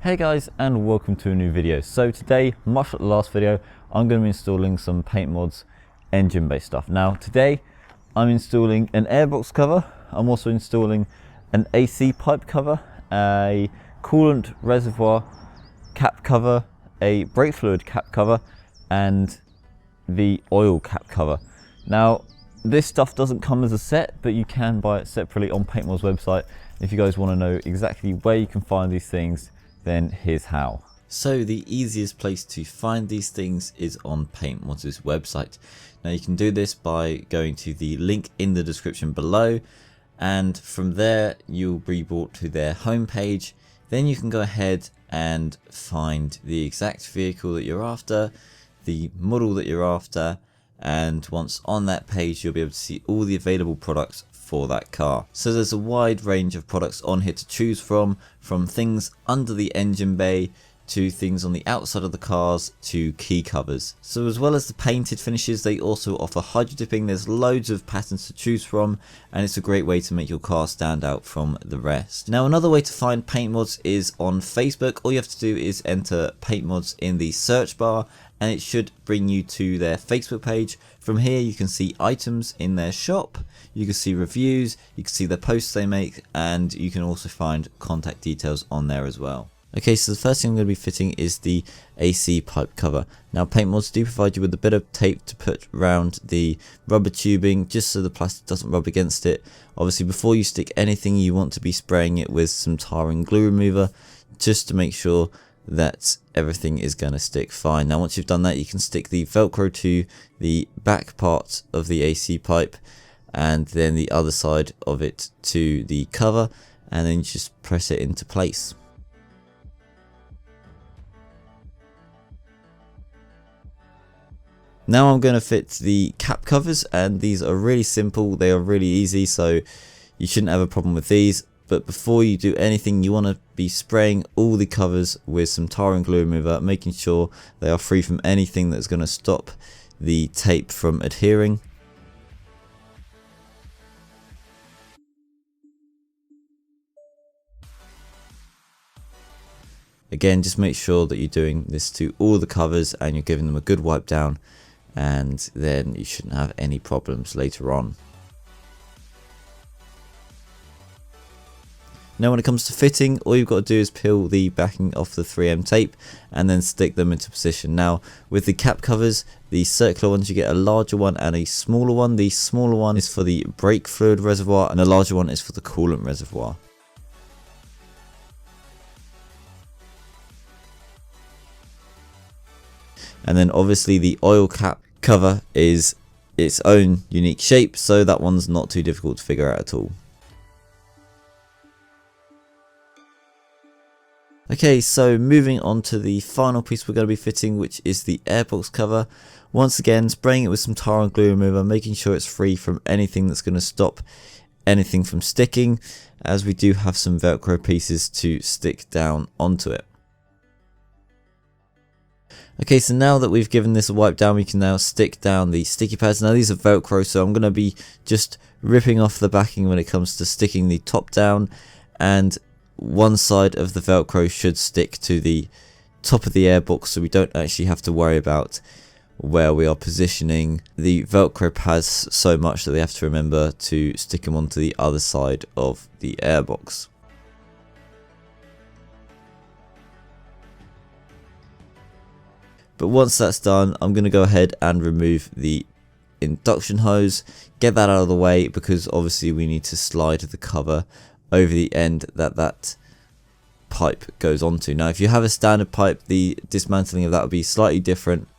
Hey guys, and welcome to a new video. So today, much like the last video, I'm going to be installing some Paintmodz engine based stuff. Now today I'm installing an airbox cover. I'm also installing an AC pipe cover, a coolant reservoir cap cover, a brake fluid cap cover, and the oil cap cover. Now this stuff doesn't come as a set, but you can buy it separately on Paintmodz website. If you guys want to know exactly where you can find these things, then here's how. So the easiest place to find these things is on Paintmodz's website. Now you can do this by going to the link in the description below, and from there you'll be brought to their homepage. Then you can go ahead and find the exact vehicle that you're after, the model that you're after, and once on that page you'll be able to see all the available products for that car. So there's a wide range of products on here to choose from things under the engine bay to things on the outside of the cars to key covers. So as well as the painted finishes, they also offer hydro dipping. There's loads of patterns to choose from, and it's a great way to make your car stand out from the rest. Now another way to find Paintmodz is on Facebook. All you have to do is enter Paintmodz in the search bar and it should bring you to their Facebook page. From here you can see items in their shop, you can see reviews, you can see the posts they make, and you can also find contact details on there as well. Okay, so the first thing I'm going to be fitting is the AC pipe cover. Now Paintmodz do provide you with a bit of tape to put around the rubber tubing just so the plastic doesn't rub against it. Obviously before you stick anything you want to be spraying it with some tar and glue remover just to make sure that everything is going to stick fine. Now once you've done that, you can stick the Velcro to the back part of the AC pipe and then the other side of it to the cover, and then you just press it into place. Now I'm going to fit the cap covers, and these are really simple, they are really easy, so you shouldn't have a problem with these. But before you do anything, you want to be spraying all the covers with some tar and glue remover, making sure they are free from anything that's going to stop the tape from adhering. Again, just make sure that you're doing this to all the covers and you're giving them a good wipe down, and then you shouldn't have any problems later on. Now when it comes to fitting, all you've got to do is peel the backing off the 3M tape and then stick them into position. Now with the cap covers, the circular ones, you get a larger one and a smaller one. The smaller one is for the brake fluid reservoir and the larger one is for the coolant reservoir. And then obviously the oil cap cover is its own unique shape, so that one's not too difficult to figure out at all. Okay, so moving on to the final piece we're going to be fitting, which is the airbox cover. Once again, spraying it with some tar and glue remover, making sure it's free from anything that's going to stop anything from sticking, as we do have some Velcro pieces to stick down onto it. Okay, so now that we've given this a wipe down, we can now stick down the sticky pads. Now these are Velcro, so I'm going to be just ripping off the backing when it comes to sticking the top down, and one side of the Velcro should stick to the top of the airbox, so we don't actually have to worry about where we are positioning the Velcro pads so much that we have to remember to stick them onto the other side of the airbox. But once that's done, I'm going to go ahead and remove the induction hose, get that out of the way, because obviously we need to slide the cover over the end that pipe goes onto. Now if you have a standard pipe, the dismantling of that will be slightly different.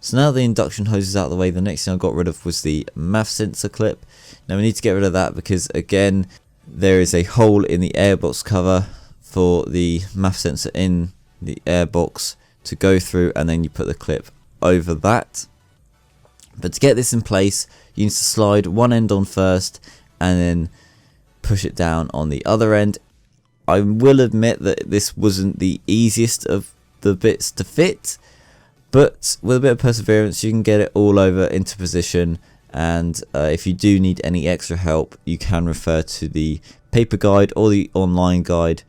So now the induction hose is out of the way, the next thing I got rid of was the MAF sensor clip. Now we need to get rid of that because again there is a hole in the airbox cover for the MAF sensor in the airbox to go through, and then you put the clip over that. But to get this in place, you need to slide one end on first and then push it down on the other end. I will admit that this wasn't the easiest of the bits to fit, but with a bit of perseverance you can get it all over into position, and if you do need any extra help you can refer to the paper guide or the online guide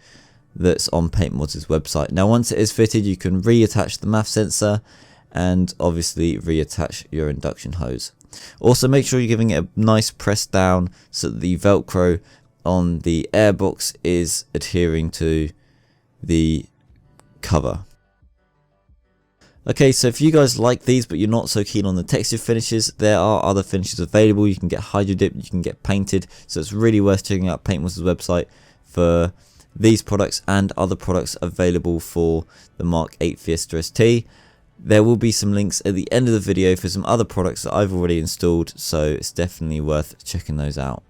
that's on Paintmodz' website. Now once it is fitted, you can reattach the MAF sensor and obviously reattach your induction hose. Also make sure you're giving it a nice press down so that the Velcro on the airbox is adhering to the cover. Okay, so if you guys like these but you're not so keen on the textured finishes, there are other finishes available. You can get hydro dip, you can get painted, so it's really worth checking out Paintmodz' website for these products and other products available for the MK8 Fiesta ST. There will be some links at the end of the video for some other products that I've already installed, so it's definitely worth checking those out.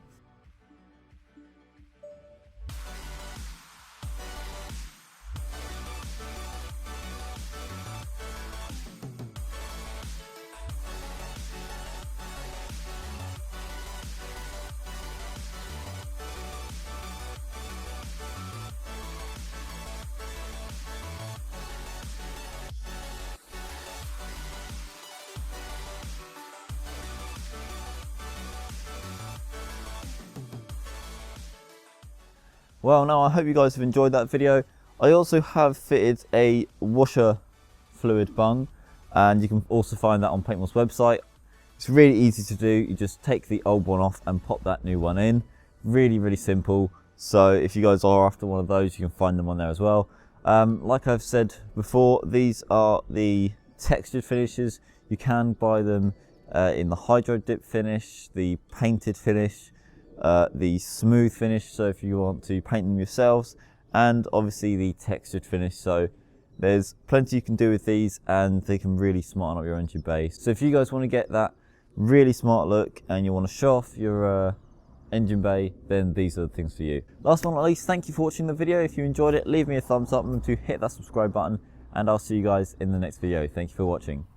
Well, now I hope you guys have enjoyed that video. I also have fitted a washer fluid bung, and you can also find that on Paintmodz' website. It's really easy to do. You just take the old one off and pop that new one in. Really simple. So if you guys are after one of those, you can find them on there as well. Like I've said before, these are the textured finishes. You can buy them in the hydro dip finish, the painted finish, the smooth finish, so if you want to paint them yourselves, and obviously the textured finish. So there's plenty you can do with these, and they can really smarten up your engine bay. So if you guys want to get that really smart look and you want to show off your engine bay, then these are the things for you. Last but not least, thank you for watching the video. If you enjoyed it, leave me a thumbs up and to hit that subscribe button, and I'll see you guys in the next video. Thank you for watching.